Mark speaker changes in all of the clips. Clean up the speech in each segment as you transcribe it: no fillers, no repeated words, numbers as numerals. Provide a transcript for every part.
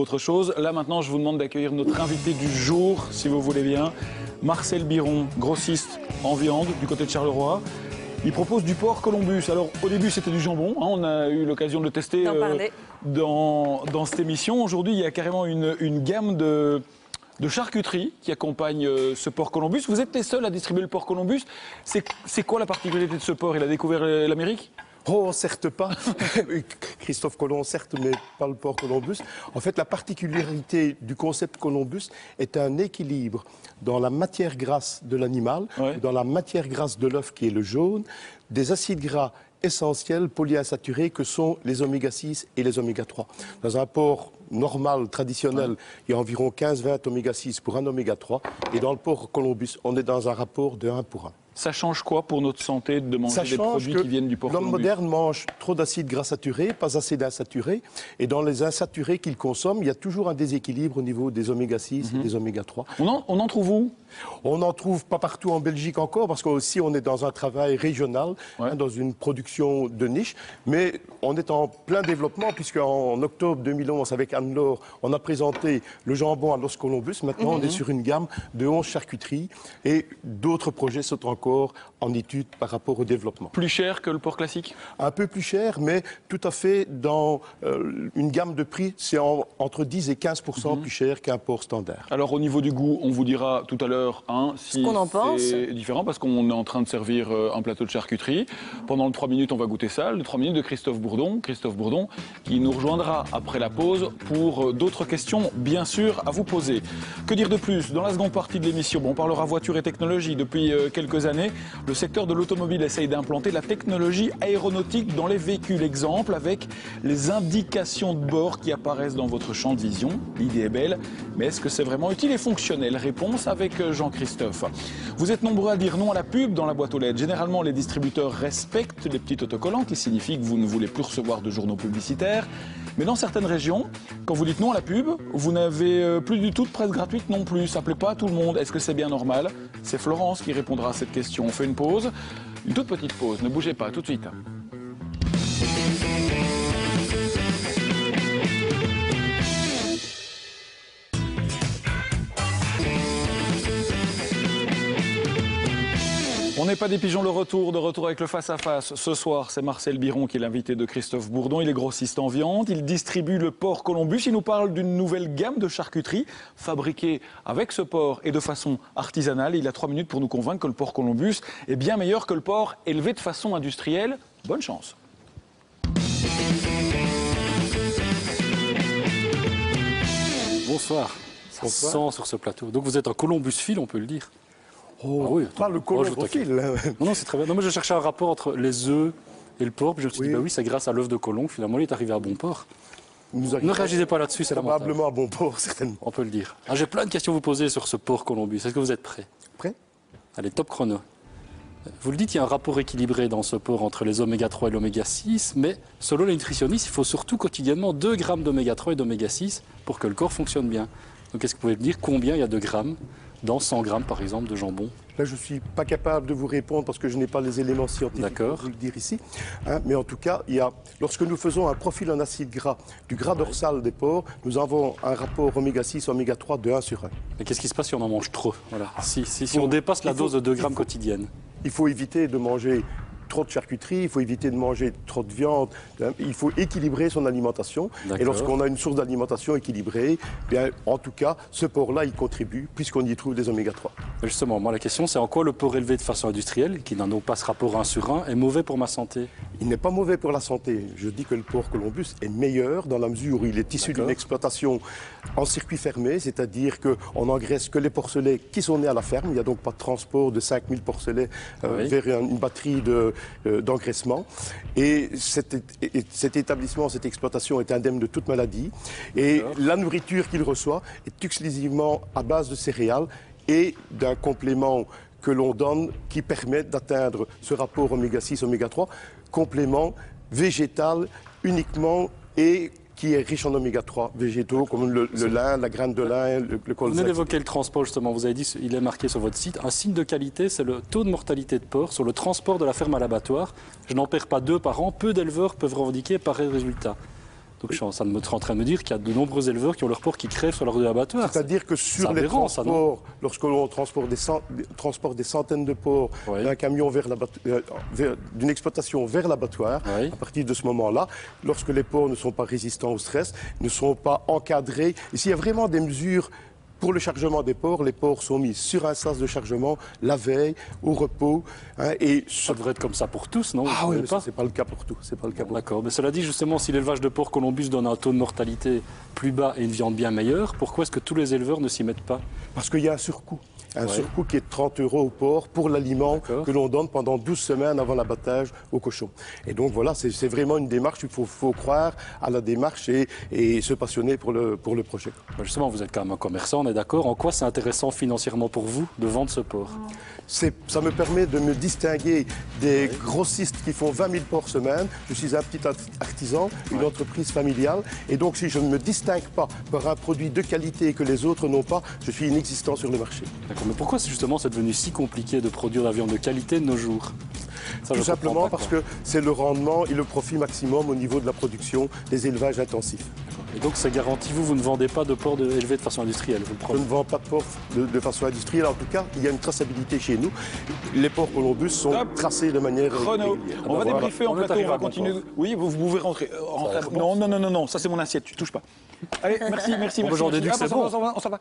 Speaker 1: autre chose. Là maintenant, je vous demande d'accueillir notre invité du jour, si vous voulez bien. Marcel Biron, grossiste en viande du côté de Charleroi. Il propose du porc Columbus. Alors au début c'était du jambon, hein, on a eu l'occasion de le tester dans cette émission. Aujourd'hui il y a carrément une gamme de charcuterie qui accompagne ce porc Columbus. Vous êtes les seuls à distribuer le porc Columbus. C'est quoi la particularité de ce porc? Il a découvert l'Amérique?
Speaker 2: Oh, certes pas. Christophe Colomb, certes, mais pas le porc Columbus. En fait, la particularité du concept Columbus est un équilibre dans la matière grasse de l'animal, dans la matière grasse de l'œuf qui est le jaune, des acides gras essentiels polyinsaturés que sont les oméga 6 et les oméga 3. Dans un porc normal, traditionnel, il y a environ 15-20 oméga 6 pour un oméga 3. Et dans le porc Columbus, on est dans un rapport de 1 pour 1.
Speaker 1: Ça change quoi pour notre santé de manger des produits qui viennent du porc Columbus?
Speaker 2: L'homme moderne mange trop d'acides gras saturés, pas assez d'insaturés. Et dans les insaturés qu'il consomme, il y a toujours un déséquilibre au niveau des oméga 6 et des oméga 3.
Speaker 1: On en trouve où?
Speaker 2: On n'en trouve pas partout en Belgique encore, parce qu'aussi on est dans un travail régional, dans une production de niche. Mais on est en plein développement, puisqu'en octobre 2011, avec Anne-Laure, on a présenté le jambon à l'os Columbus. Maintenant, on est sur une gamme de 11 charcuteries. Et d'autres projets sont encore en étude par rapport au développement.
Speaker 1: Plus cher que le porc classique?
Speaker 2: Un peu plus cher, mais tout à fait dans une gamme de prix, c'est entre 10 et 15% plus cher qu'un porc standard.
Speaker 1: Alors au niveau du goût, on vous dira tout à l'heure si c'est différent, parce qu'on est en train de servir un plateau de charcuterie. Pendant les 3 minutes, on va goûter ça. Les 3 minutes de Christophe Bourdon qui nous rejoindra après la pause pour d'autres questions, bien sûr, à vous poser. Que dire de plus? Dans la seconde partie de l'émission, on parlera voiture et technologie. Depuis quelques années, le secteur de l'automobile essaye d'implanter la technologie aéronautique dans les véhicules. Exemple avec les indications de bord qui apparaissent dans votre champ de vision. L'idée est belle, mais est-ce que c'est vraiment utile et fonctionnel? Réponse avec Jean-Christophe. Vous êtes nombreux à dire non à la pub dans la boîte aux lettres. Généralement, les distributeurs respectent les petits autocollants qui signifient que vous ne voulez plus recevoir de journaux publicitaires. Mais dans certaines régions, quand vous dites non à la pub, vous n'avez plus du tout de presse gratuite non plus. Ça ne plaît pas à tout le monde. Est-ce que c'est bien normal? C'est Florence qui répondra à cette question. On fait une pause, une toute petite pause. Ne bougez pas, tout de suite. On n'est pas des pigeons, de retour avec le face-à-face. Ce soir, c'est Marcel Biron qui est l'invité de Christophe Bourdon. Il est grossiste en viande, il distribue le porc Columbus. Il nous parle d'une nouvelle gamme de charcuterie fabriquée avec ce porc et de façon artisanale. Il a 3 minutes pour nous convaincre que le porc Columbus est bien meilleur que le porc élevé de façon industrielle. Bonne chance.
Speaker 3: Bonsoir. Ça sent sur ce plateau. Donc vous êtes un Columbus-file, on peut le dire.
Speaker 2: Oh, oui, pas le Columbus-file.
Speaker 3: Non, c'est très bien. Non, mais je cherchais un rapport entre les œufs et le porc. Puis je me suis dit, bah oui, c'est grâce à l'œuf de Colomb. Finalement, il est arrivé à bon port. Ne réagissez pas là-dessus, c'est lamentable.
Speaker 2: Probablement à bon port, certainement.
Speaker 3: On peut le dire. J'ai plein de questions à vous poser sur ce porc Columbus. Est-ce que vous êtes prêts?
Speaker 2: Prêt?
Speaker 3: Allez, top chrono. Vous le dites, il y a un rapport équilibré dans ce porc entre les oméga 3 et l'oméga 6, mais selon les nutritionnistes, il faut surtout quotidiennement 2 grammes d'oméga 3 et d'oméga 6 pour que le corps fonctionne bien. Donc est-ce que vous pouvez me dire combien il y a de grammes dans 100 grammes, par exemple, de jambon?
Speaker 2: Là, je ne suis pas capable de vous répondre parce que je n'ai pas les éléments scientifiques pour vous le dire ici. Mais en tout cas, lorsque nous faisons un profil en acide gras du gras dorsal des porcs, nous avons un rapport oméga 6, oméga 3 de 1 sur 1.
Speaker 3: Mais qu'est-ce qui se passe si on en mange trop? Voilà. Si on dépasse la dose de 2 grammes quotidienne?
Speaker 2: Il faut éviter de manger trop de charcuterie, il faut éviter de manger trop de viande, il faut équilibrer son alimentation. Et lorsqu'on a une source d'alimentation équilibrée, bien, en tout cas, ce porc-là, il contribue, puisqu'on y trouve des oméga 3.
Speaker 3: Justement, moi, la question, c'est en quoi le porc élevé de façon industrielle, qui n'a donc pas ce rapport 1 sur 1, est mauvais pour ma santé?
Speaker 2: Il n'est pas mauvais pour la santé. Je dis que le porc Columbus est meilleur dans la mesure où il est issu d'une exploitation en circuit fermé, c'est-à-dire qu'on n'engraisse que les porcelets qui sont nés à la ferme. Il n'y a donc pas de transport de 5000 porcelets vers une batterie d'engraissement. Et cet établissement, cette exploitation est indemne de toute maladie. Et la nourriture qu'il reçoit est exclusivement à base de céréales et d'un complément que l'on donne qui permet d'atteindre ce rapport oméga 6, oméga 3, complément végétal uniquement et qui est riche en oméga 3 végétaux comme le lin, la graine de lin, le colza.
Speaker 3: Vous venez d'évoquer le transport justement, vous avez dit, il est marqué sur votre site. Un signe de qualité, c'est le taux de mortalité de porc sur le transport de la ferme à l'abattoir. Je n'en perds pas 2 par an, peu d'éleveurs peuvent revendiquer pareil résultat. Donc je suis en train de me dire qu'il y a de nombreux éleveurs qui ont leur porc qui crèvent sur leur deux abattoirs.
Speaker 2: C'est-à-dire que sur les transports, lorsque l'on transporte des centaines de porcs d'un camion d'une exploitation vers l'abattoir, à partir de ce moment-là, lorsque les porcs ne sont pas résistants au stress, ne sont pas encadrés, et s'il y a vraiment des mesures pour le chargement des porcs, les porcs sont mis sur un sas de chargement la veille, au repos. Et
Speaker 3: ça devrait être comme ça pour tous, non?
Speaker 2: Ah oui, mais c'est pas le cas pour tout.
Speaker 3: D'accord. Mais cela dit, justement, si l'élevage de porc Columbus donne un taux de mortalité plus bas et une viande bien meilleure, pourquoi est-ce que tous les éleveurs ne s'y mettent pas?
Speaker 2: Parce qu'il y a un surcoût. Un surcoût qui est de 30 € au porc pour l'aliment que l'on donne pendant 12 semaines avant l'abattage au cochon. Et donc voilà, c'est vraiment une démarche, il faut croire à la démarche et se passionner pour le projet.
Speaker 3: Justement, vous êtes quand même un commerçant, on est d'accord. En quoi c'est intéressant financièrement pour vous de vendre ce porc?
Speaker 2: Ça me permet de me distinguer des grossistes qui font 20 000 porcs semaine. Je suis un petit artisan, une entreprise familiale. Et donc, si je ne me distingue pas par un produit de qualité que les autres n'ont pas, je suis inexistant sur le marché.
Speaker 3: D'accord. Mais pourquoi justement c'est devenu si compliqué de produire de la viande de qualité de nos jours?
Speaker 2: Tout simplement parce que c'est le rendement et le profit maximum au niveau de la production des élevages intensifs.
Speaker 3: Et donc c'est garanti, vous ne vendez pas de porc élevé de façon industrielle, vous le prenez?
Speaker 2: Je ne vends pas de porc de façon industrielle. En tout cas, il y a une traçabilité chez nous. Les porcs Columbus sont tracés de manière régulière.
Speaker 1: On va débriefer en plateau, on va continuer. Oui, vous pouvez rentrer. Non, ça c'est mon assiette, tu touches pas. Allez, merci. On s'en va.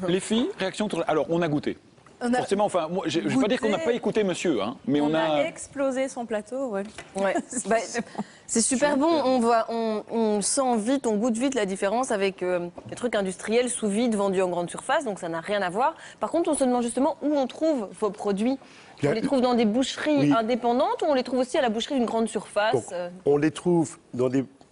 Speaker 1: Les filles, réaction. Alors, on a goûté. Forcément, enfin, moi, je ne vais pas dire qu'on n'a pas écouté monsieur, mais on a
Speaker 4: explosé son plateau, ouais.
Speaker 5: C'est super bon, on sent vite, on goûte vite la différence avec les trucs industriels sous vide vendus en grande surface, donc ça n'a rien à voir. Par contre, on se demande justement où on trouve vos produits. On les trouve dans des boucheries indépendantes ou on les trouve aussi à la boucherie d'une grande surface?
Speaker 2: Donc, on les trouve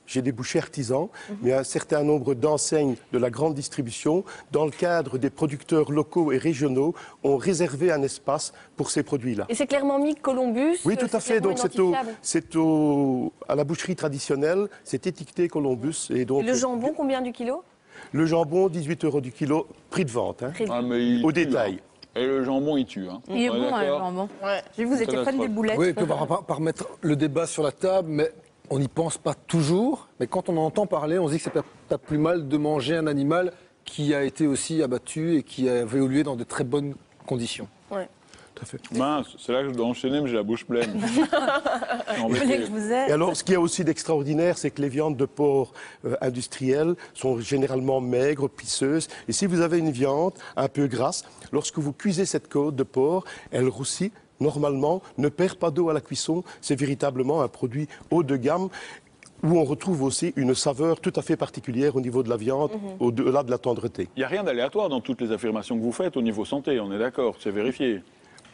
Speaker 2: chez des bouchers artisans, mais un certain nombre d'enseignes de la grande distribution, dans le cadre des producteurs locaux et régionaux, ont réservé un espace pour ces produits-là.
Speaker 5: Et c'est clairement mis Columbus?
Speaker 2: Oui, tout à fait. Donc à la boucherie traditionnelle, c'est étiqueté Columbus. Et le
Speaker 5: jambon, combien du kilo?
Speaker 2: Le jambon, 18 € du kilo, prix de vente, au détail.
Speaker 1: Et le jambon, il tue.
Speaker 4: Il est bon, le jambon. Vous étiez fan des boulettes.
Speaker 6: Oui, on va pas remettre le débat sur la table, mais on n'y pense pas toujours. Mais quand on en entend parler, on se dit que c'est pas plus mal de manger un animal qui a été aussi abattu et qui a évolué dans de très bonnes conditions.
Speaker 5: Ouais.
Speaker 2: Tout à fait.
Speaker 1: Mince, c'est là que je dois enchaîner, mais j'ai la bouche pleine.
Speaker 2: Et alors, ce qu'il y a aussi d'extraordinaire, c'est que les viandes de porc industrielles sont généralement maigres, pisseuses. Et si vous avez une viande un peu grasse, lorsque vous cuisez cette côte de porc, elle roussit. Normalement, ne perd pas d'eau à la cuisson. C'est véritablement un produit haut de gamme où on retrouve aussi une saveur tout à fait particulière au niveau de la viande, au-delà de la tendreté.
Speaker 1: Il n'y a rien d'aléatoire dans toutes les affirmations que vous faites au niveau santé, on est d'accord, c'est vérifié.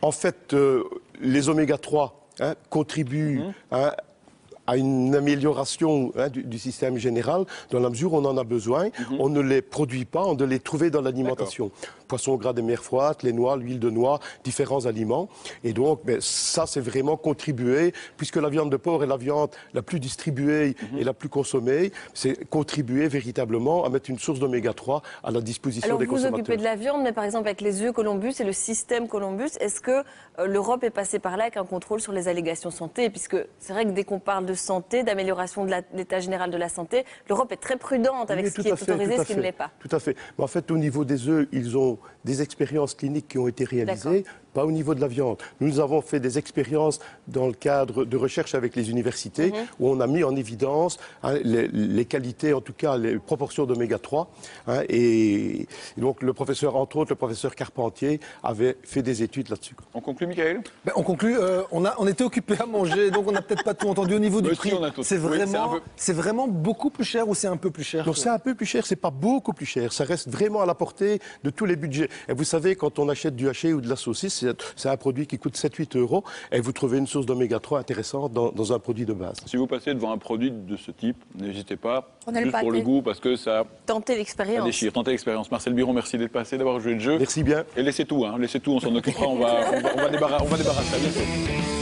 Speaker 2: En fait, les oméga 3 contribuent à une amélioration du système général, dans la mesure où on en a besoin. On ne les produit pas, on doit les trouver dans l'alimentation. Poisson gras de mer froide, les noix, l'huile de noix, différents aliments. Et donc, ça, c'est vraiment contribué, puisque la viande de porc est la viande la plus distribuée et la plus consommée, c'est contribuer véritablement à mettre une source d'oméga 3 à la disposition des consommateurs.
Speaker 5: Alors, vous occupez de la viande, mais par exemple, avec les œufs Columbus et le système Columbus, est-ce que l'Europe est passée par là avec un contrôle sur les allégations santé? Puisque c'est vrai que dès qu'on parle de santé, d'amélioration de l'état général de la santé, l'Europe est très prudente avec ce qui est autorisé et ce qui ne l'est pas.
Speaker 2: Tout à fait. Mais en fait, au niveau des œufs, ils ont des expériences cliniques qui ont été réalisées, pas au niveau de la viande. Nous avons fait des expériences dans le cadre de recherche avec les universités où on a mis en évidence les qualités, en tout cas les proportions d'oméga 3. Et donc le professeur, entre autres, le professeur Carpentier avait fait des études là-dessus.
Speaker 1: On conclut, Michael?
Speaker 6: On conclut. On était occupé à manger, donc on n'a peut-être pas tout entendu au niveau du prix. C'est vraiment beaucoup plus cher ou c'est un peu plus cher?
Speaker 2: Non, c'est un peu plus cher, c'est pas beaucoup plus cher. Ça reste vraiment à la portée de tous les budgets. Et vous savez, quand on achète du haché ou de la saucisse, c'est un produit qui coûte 7-8 € et vous trouvez une source d'oméga 3 intéressante dans un produit de base.
Speaker 1: Si vous passez devant un produit de ce type, n'hésitez pas, juste pour le goût, parce que ça déchire. Tentez l'expérience. Marcel Biron, merci d'être passé, d'avoir joué le jeu.
Speaker 2: Merci bien.
Speaker 1: Et laissez tout, on s'en occupera, on va débarrasser. À bientôt.